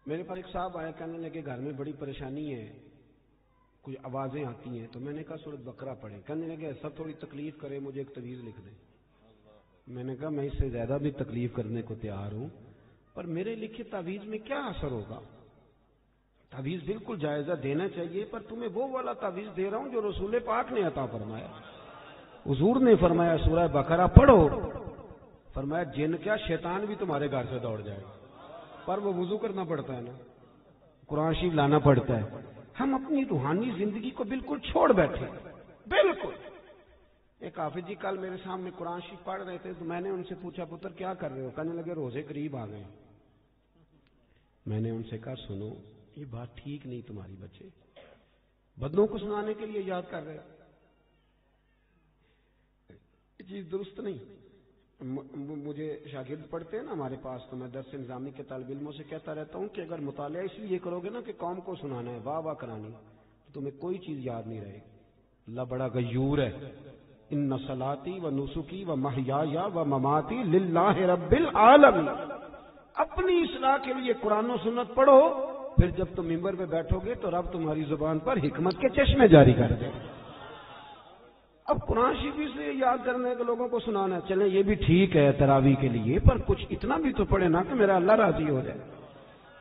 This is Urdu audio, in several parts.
میرے پاس ایک صاحب آیا، کہنے لگے گھر میں بڑی پریشانی ہے، کچھ آوازیں آتی ہیں، تو میں نے کہا سورۃ بقرہ پڑھیں۔ کہنے لگے ایسا تھوڑی تکلیف کرے، مجھے ایک تعویذ لکھ دیں۔ میں نے کہا میں اس سے زیادہ بھی تکلیف کرنے کو تیار ہوں، پر میرے لکھے تعویذ میں کیا اثر ہوگا؟ تعویذ بالکل جائزہ دینا چاہیے، پر تمہیں وہ والا تعویذ دے رہا ہوں جو رسول پاک نے عطا فرمایا۔ حضور نے فرمایا سورہ بقرہ پڑھو، فرمایا جن کیا شیطان بھی تمہارے گھر سے دوڑ جائے گا، پر وہ وضو کرنا پڑتا ہے نا، قرآن شریف لانا پڑتا ہے۔ ہم اپنی روحانی زندگی کو بالکل چھوڑ بیٹھے، بالکل۔ ایک حافظ جی کل میرے سامنے قرآن شریف پڑھ رہے تھے، تو میں نے ان سے پوچھا پتر کیا کر رہے ہو؟ کہنے لگے روزے قریب آ گئے۔ میں نے ان سے کہا سنو، یہ بات ٹھیک نہیں تمہاری، بچے بدنوں کو سنانے کے لیے یاد کر رہے، یہ چیز درست نہیں۔ مجھے شاگرد پڑھتے ہیں نا ہمارے پاس، تو میں درس نظامی کے طالب علموں سے کہتا رہتا ہوں کہ اگر مطالعہ اس لیے کرو گے نا کہ قوم کو سنانا ہے، واہ واہ کرانی، تو تمہیں کوئی چیز یاد نہیں رہے گی۔ اللہ بڑا غیور ہے۔ ان صلاتی و نسکی و محیای و مماتی للہ رب العالمین۔ اپنی اصلاح کے لیے قرآن و سنت پڑھو، پھر جب تم ممبر پہ بیٹھو گے تو رب تمہاری زبان پر حکمت کے چشمے جاری کر دے۔ اب قرآن شریف سے یاد کرنے کے لوگوں کو سنانا، چلیں یہ بھی ٹھیک ہے تراویح کے لیے، پر کچھ اتنا بھی تو پڑھے نا کہ میرا اللہ راضی ہو جائے،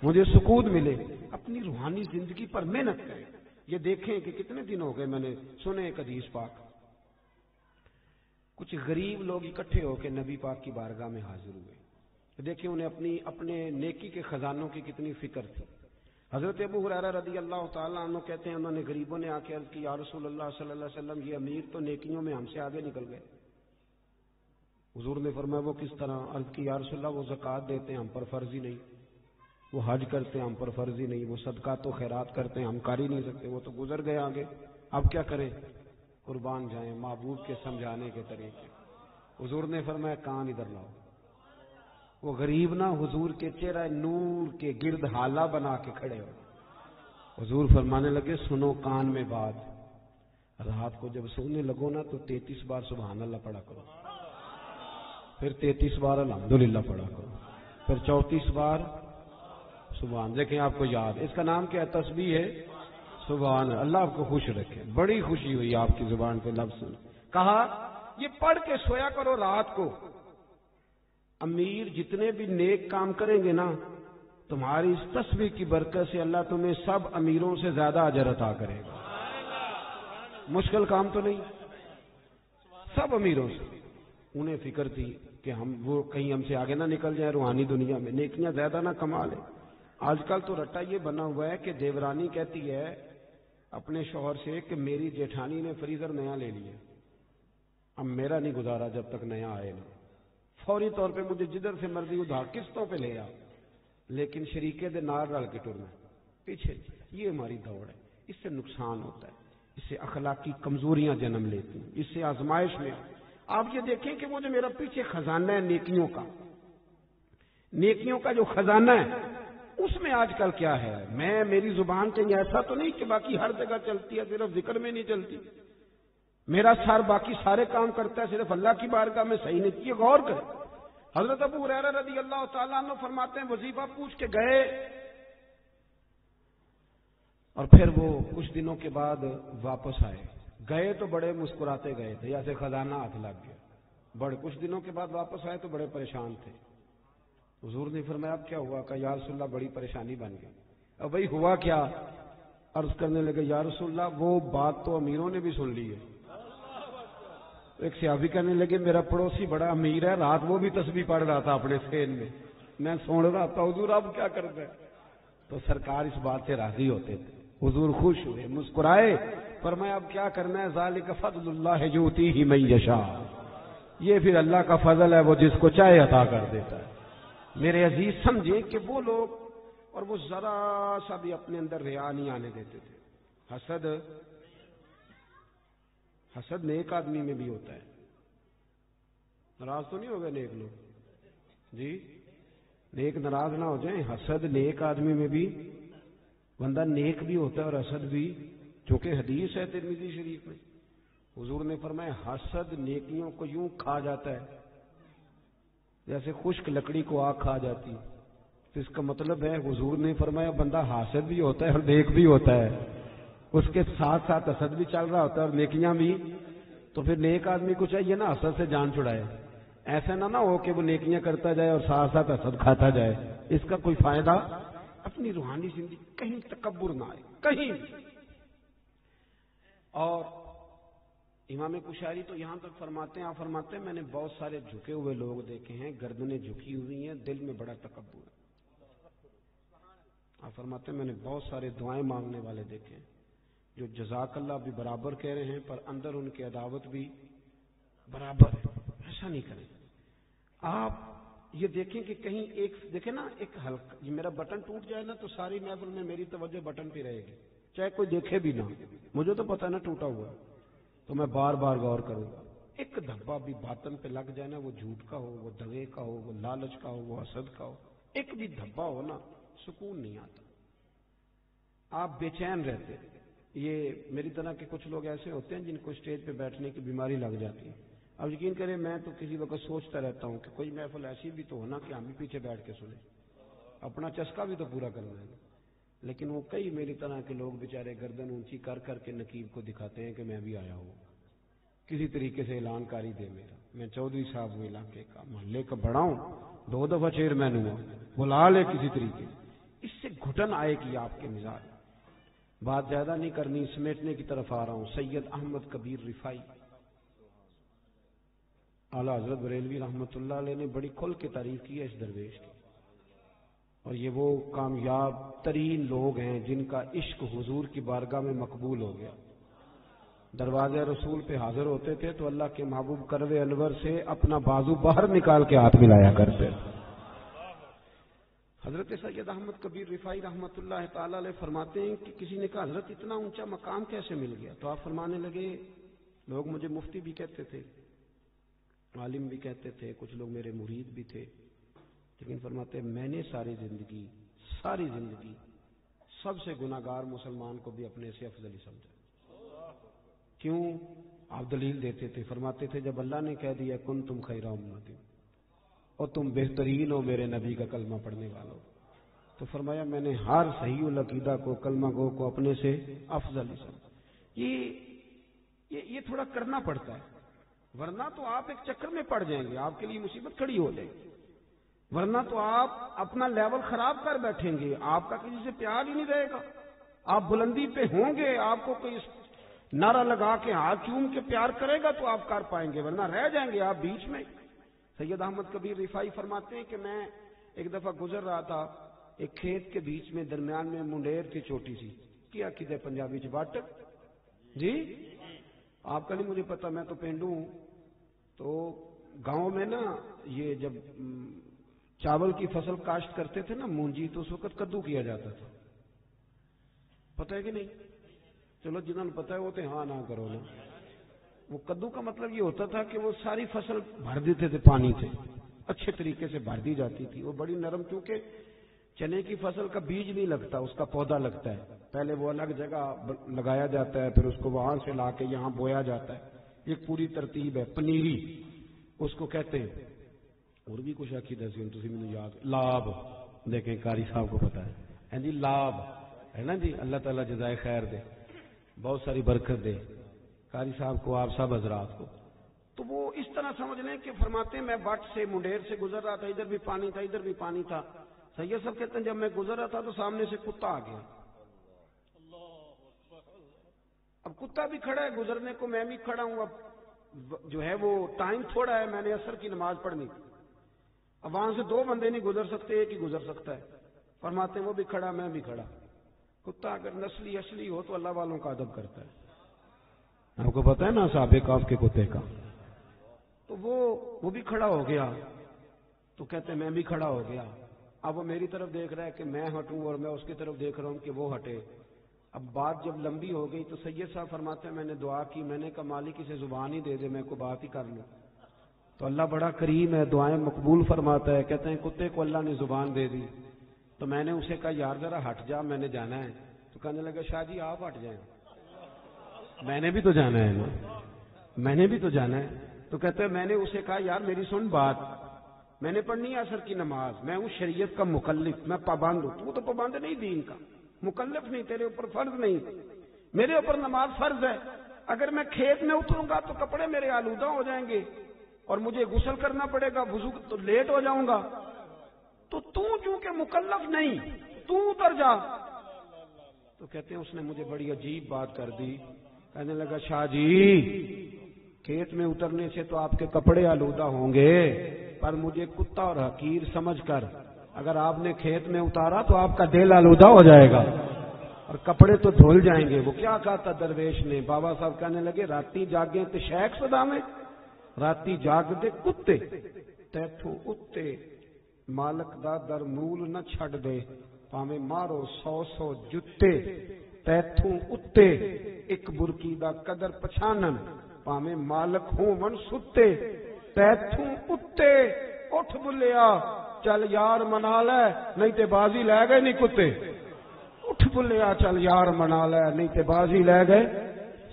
مجھے سکون ملے۔ اپنی روحانی زندگی پر محنت کریں۔ یہ دیکھیں کہ کتنے دن ہو گئے میں نے سنے ایک حدیث پاک، کچھ غریب لوگ اکٹھے ہو کے نبی پاک کی بارگاہ میں حاضر ہوئے۔ دیکھیں انہیں اپنے نیکی کے خزانوں کی کتنی فکر تھی۔ حضرت ابو ہریرہ رضی اللہ تعالیٰ عنہ کہتے ہیں انہوں نے غریبوں نے آ کے عرض کی یا رسول اللہ صلی اللہ علیہ وسلم، یہ امیر تو نیکیوں میں ہم سے آگے نکل گئے۔ حضور نے فرمایا وہ کس طرح؟ عرض کی یا رسول اللہ وہ زکوٰۃ دیتے ہیں، ہم پر فرض ہی نہیں، وہ حج کرتے ہیں، ہم پر فرض ہی نہیں، وہ صدقات و خیرات کرتے ہیں، ہم کر ہی نہیں سکتے، وہ تو گزر گئے آگے، اب کیا کریں؟ قربان جائیں محبوب کے سمجھانے کے طریقے۔ حضور نے فرمایا کان ادھر لاؤ۔ وہ غریب نا حضور کے چہرہ نور کے گرد حالہ بنا کے کھڑے ہو۔ حضور فرمانے لگے سنو کان میں بات، رات کو جب سونے لگو نا تو 33 بار سبحان اللہ پڑھا کرو، پھر 33 بار الحمدللہ پڑھا کرو، پھر 34 بار سبحان۔ دیکھیں آپ کو یاد، اس کا نام کیا ہے؟ تسبیح ہے سبحان۔ اللہ آپ کو خوش رکھے، بڑی خوشی ہوئی آپ کی زبان پہ لفظ سن۔ کہا یہ پڑھ کے سویا کرو رات کو۔ امیر جتنے بھی نیک کام کریں گے نا، تمہاری اس تسبیح کی برکت سے اللہ تمہیں سب امیروں سے زیادہ اجر عطا کرے گا۔ مشکل کام تو نہیں، سب امیروں سے۔ انہیں فکر تھی کہ وہ کہیں ہم سے آگے نہ نکل جائیں روحانی دنیا میں، نیکیاں زیادہ نہ کما لیں۔ آج کل تو رٹا یہ بنا ہوا ہے کہ دیورانی کہتی ہے اپنے شوہر سے کہ میری جیٹھانی نے فریزر نیا لے لیا، اب میرا نہیں گزارا جب تک نیا آئے نا، فوری طور پہ مجھے جدھر سے مرضی ادھار قسطوں پہ لے آ، لیکن شریکے دے نار رل کے ٹرنا پیچھے۔ یہ ہماری دوڑ ہے، اس سے نقصان ہوتا ہے، اس سے اخلاقی کمزوریاں جنم لیتی ہیں، اس سے آزمائش میں۔ آپ یہ دیکھیں کہ وہ جو میرا پیچھے خزانہ ہے نیکیوں کا جو خزانہ ہے، اس میں آج کل کیا ہے؟ میری زبان کہیں ایسا تو نہیں کہ باقی ہر جگہ چلتی ہے، صرف ذکر میں نہیں چلتی، میرا سر باقی سارے کام کرتا ہے، صرف اللہ کی بارگاہ میں صحیح نہیں۔ یہ غور کریں۔ حضرت ابو ہریرہ رضی اللہ تعالیٰ عنہ فرماتے ہیں وظیفہ پوچھ کے گئے، اور پھر وہ کچھ دنوں کے بعد واپس آئے۔ گئے تو بڑے مسکراتے گئے تھے، جیسے خزانہ ہاتھ لگ گیا۔ بڑے کچھ دنوں کے بعد واپس آئے تو بڑے پریشان تھے۔ حضور نے فرمایا اب کیا ہوا؟ کہ یا رسول اللہ بڑی پریشانی بن گئی۔ اب بھائی ہوا کیا؟ عرض کرنے لگے یا رسول اللہ وہ بات تو امیروں نے بھی سن لی ہے۔ ایک صحابی کہنے لگے میرا پڑوسی بڑا امیر ہے، رات وہ بھی تسبیح پڑھ رہا تھا اپنے سین میں سن رہا تھا، حضور اب کیا کرتا ہے؟ تو سرکار اس بات سے راضی ہوتے تھے، حضور خوش ہوئے، مسکرائے، فرمایا اب کیا کرنا ہے؟ ذالک فضل اللہ یؤتیہ من یشاء، یہ پھر اللہ کا فضل ہے، وہ جس کو چاہے عطا کر دیتا ہے۔ میرے عزیز سمجھیں کہ وہ لوگ، اور وہ ذرا سا بھی اپنے اندر ریا نہیں آنے دیتے تھے۔ حسد نیک آدمی میں بھی ہوتا ہے، ناراض تو نہیں ہو گئے نیک لوگ جی؟ نیک ناراض نہ ہو جائیں۔ حسد نیک آدمی میں بھی، بندہ نیک بھی ہوتا ہے اور حسد بھی، چونکہ حدیث ہے ترمذی شریف میں، حضور نے فرمایا حسد نیکیوں کو یوں کھا جاتا ہے جیسے خشک لکڑی کو آگ کھا جاتی ہے۔ تو اس کا مطلب ہے حضور نے فرمایا بندہ حاسد بھی ہوتا ہے اور نیک بھی ہوتا ہے، اس کے ساتھ ساتھ حسد بھی چل رہا ہوتا ہے اور نیکیاں بھی. تو پھر نیک آدمی کو چاہیے نا حسد سے جان چھڑائے، ایسا نہ ہو کہ وہ نیکیاں کرتا جائے اور ساتھ ساتھ حسد کھاتا جائے، اس کا کوئی فائدہ. اپنی روحانی زندگی کہیں تکبر نہ آئے کہیں بھی. اور امام کشاری تو یہاں تک فرماتے ہیں، آپ فرماتے ہیں میں نے بہت سارے جھکے ہوئے لوگ دیکھے ہیں، گردنیں جھکی ہوئی ہیں، دل میں بڑا تکبر ہے. آپ فرماتے ہیں میں نے بہت سارے دعائیں مانگنے والے دیکھے ہیں جو جزاک اللہ بھی برابر کہہ رہے ہیں پر اندر ان کی عداوت بھی برابر ہے. ایسا نہیں کریں. آپ یہ دیکھیں کہ کہیں ایک دیکھیں نا، ایک ہلکا یہ میرا بٹن ٹوٹ جائے نا تو ساری محفل میں میری توجہ بٹن پہ رہے گی، چاہے کوئی دیکھے بھی نہ. مجھے تو پتہ ہے نا ٹوٹا ہوا ہے تو میں بار بار غور کروں گا. ایک دھبا بھی باطن پہ لگ جائے نا، وہ جھوٹ کا ہو، وہ دغے کا ہو، وہ لالچ کا ہو، وہ حسد کا ہو، ایک بھی دھبا ہو نا سکون نہیں آتا، آپ بے چین رہتے. یہ میری طرح کے کچھ لوگ ایسے ہوتے ہیں جن کو اسٹیج پہ بیٹھنے کی بیماری لگ جاتی ہے. اب یقین کریں میں تو کسی وقت سوچتا رہتا ہوں کہ کوئی محفل ایسی بھی تو ہونا کہ ہم بھی پیچھے بیٹھ کے سنیں، اپنا چسکا بھی تو پورا کرنا ہے. لیکن وہ کئی میری طرح کے لوگ بیچارے گردن اونچی کر کر کے نقیب کو دکھاتے ہیں کہ میں بھی آیا ہوں، کسی طریقے سے اعلان کاری دے میرا، میں چودھری صاحب ہوں، علاقے کا محلے کا بڑا ہوں، 2 دفعہ چیئرمین ہوا، بلا لے کسی طریقے. اس سے گھٹن آئے گی آپ کے مزاج. بات زیادہ نہیں کرنی، سمیٹنے کی طرف آ رہا ہوں. سید احمد کبیر رفاعی اعلیٰ حضرت بریلوی رحمۃ اللہ علیہ نے بڑی کھل کے تعریف کی ہے اس درویش کی، اور یہ وہ کامیاب ترین لوگ ہیں جن کا عشق حضور کی بارگاہ میں مقبول ہو گیا. دروازے رسول پہ حاضر ہوتے تھے تو اللہ کے محبوب کروے انور سے اپنا بازو باہر نکال کے ہاتھ ملایا کرتے. حضرت سید احمد کبیر رفاعی رحمۃ اللہ تعالی علیہ فرماتے ہیں کہ کسی نے کہا حضرت اتنا اونچا مقام کیسے مل گیا؟ تو آپ فرمانے لگے لوگ مجھے مفتی بھی کہتے تھے، عالم بھی کہتے تھے، کچھ لوگ میرے مرید بھی تھے، لیکن فرماتے میں نے ساری زندگی سب سے گناہگار مسلمان کو بھی اپنے سے افضل ہی سمجھا. کیوں؟ آپ دلیل دیتے تھے، فرماتے تھے جب اللہ نے کہہ دیا کن تم خیر امت اور تم بہترین ہو میرے نبی کا کلمہ پڑھنے والوں، تو فرمایا میں نے ہر صحیح العقیدہ کو، کلمہ گو کو اپنے سے افضل ہی سمجھا. یہ تھوڑا کرنا پڑتا ہے، ورنہ تو آپ ایک چکر میں پڑ جائیں گے، آپ کے لیے مصیبت کھڑی ہو جائے گی. ورنہ تو آپ اپنا لیول خراب کر بیٹھیں گے، آپ کا کسی سے پیار ہی نہیں رہے گا. آپ بلندی پہ ہوں گے، آپ کو کوئی نعرہ لگا کے ہاتھ چوم کے پیار کرے گا تو آپ کر پائیں گے، ورنہ رہ جائیں گے آپ بیچ میں. سید احمد کبیر رفاعی فرماتے ہیں کہ میں ایک دفعہ گزر رہا تھا ایک کھیت کے بیچ میں، درمیان میں منڈیر تھی چھوٹی سی، کیا کدے پنجابی چ واٹک جی، آپ کا نہیں مجھے پتا، میں تو پینڈو ہوں. تو گاؤں میں نا یہ جب چاول کی فصل کاشت کرتے تھے نا مونجی، تو اس وقت کدو کیا جاتا تھا، پتہ ہے کہ نہیں؟ چلو جنہوں نے پتا ہے وہ تو ہاں نہ کرو نا. وہ کدو کا مطلب یہ ہوتا تھا کہ وہ ساری فصل بھر دیتے تھے پانی سے، اچھے طریقے سے بھر دی جاتی تھی. وہ بڑی نرم، کیونکہ چنے کی فصل کا بیج نہیں لگتا، اس کا پودا لگتا ہے، پہلے وہ الگ جگہ لگایا جاتا ہے، پھر اس کو وہاں سے لا کے یہاں بویا جاتا ہے. ایک پوری ترتیب ہے، پنیری اس کو کہتے ہیں. اور بھی کچھ عقیدہ سی تھی مجھے یاد، لاب، دیکھیں قاری صاحب کو پتا ہے ہاں جی، لاب ہے نا جی. اللہ تعالیٰ جزائے خیر دے، بہت ساری برکت دے قاری صاحب کو، آپ سب حضرات کو. تو وہ اس طرح سمجھ لیں کہ فرماتے ہیں میں بٹ سے منڈیر سے گزر رہا تھا، ادھر بھی پانی تھا ادھر بھی پانی تھا. سید صاحب کہتے ہیں جب میں گزر رہا تھا تو سامنے سے کتا آ گیا. اب کتا بھی کھڑا ہے گزرنے کو، میں بھی کھڑا ہوں. اب جو ہے وہ ٹائم تھوڑا ہے، میں نے عصر کی نماز پڑھنی تھی. اب وہاں سے 2 بندے نہیں گزر سکتے، ایک ہی گزر سکتا ہے. فرماتے ہیں وہ بھی کھڑا میں بھی کھڑا. کتا اگر نسلی اصلی ہو تو اللہ والوں کا ادب کرتا ہے، آپ کو پتا ہے نا صحابہ کاف کے کتے کا. تو وہ بھی کھڑا ہو گیا، تو کہتے ہیں میں بھی کھڑا ہو گیا. اب وہ میری طرف دیکھ رہا ہے کہ میں ہٹوں اور میں اس کی طرف دیکھ رہا ہوں کہ وہ ہٹے. اب بات جب لمبی ہو گئی تو سید صاحب فرماتے ہیں میں نے دعا کی، میں نے کہا مالک اسے زبان ہی دے دے، میں کو بات ہی کر لوں. تو اللہ بڑا کریم ہے، دعائیں مقبول فرماتا ہے. کہتے ہیں کتے کو اللہ نے زبان دے دی. تو میں نے اسے کہا یار ذرا ہٹ جا، میں نے جانا ہے. تو کہنے لگا شاہ جی آپ ہٹ جائیں، میں نے بھی تو جانا ہے نا، میں نے بھی تو جانا ہے. تو کہتے ہیں میں نے اسے کہا یار میری سن بات، میں نے پڑھنی ہے عصر کی نماز، میں ہوں شریعت کا مکلف، میں پابند ہوں، تو پابند نہیں دین کا، مکلف نہیں، تیرے اوپر فرض نہیں، میرے اوپر نماز فرض ہے۔ اگر میں کھیت میں اتروں گا تو کپڑے میرے آلودہ ہو جائیں گے اور مجھے غسل کرنا پڑے گا، وضو تو لیٹ ہو جاؤں گا، تو چونکہ مکلف نہیں، تو اتر جا۔ تو کہتے ہیں اس نے مجھے بڑی عجیب بات کر دی، کہنے لگا شاہ جی کھیت میں اترنے سے تو آپ کے کپڑے آلودہ ہوں گے، پر مجھے کتا اور حقیر سمجھ کر اگر آپ نے کھیت میں اتارا تو آپ کا دل آلودہ ہو جائے گا اور کپڑے تو دھل جائیں گے۔ وہ کیا کہا تھا درویش نے؟ بابا صاحب کہنے لگے راتی جاگیں تے شیخ صدا میں، راتی جاگ دے کتے تیتھوں اتے، مالک دا در مول نہ چھڈ دے، پاویں مارو 100 جتے تیتھوں اتے، ایک برکی دا قدر پچھانن، پاویں مالک ہون ستے تیتھوں اتے، اٹھ بلیا چل یار منا لے نہیں تے بازی لے گئے نہیں کتے، اٹھ بلیا چل یار منا لے نہیں تے بازی لے گئے۔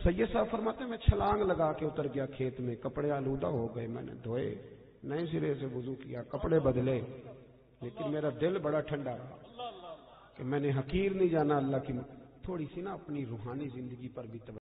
سید صاحب فرماتے ہیں میں چھلانگ لگا کے اتر گیا کھیت میں، کپڑے آلودہ ہو گئے، میں نے دھوئے، نئے سرے سے وضو کیا، کپڑے بدلے، لیکن میرا دل بڑا ٹھنڈا رہا کہ میں نے حقیر نہیں جانا اللہ کی، تھوڑی سی نا اپنی روحانی زندگی پر بھی توجہ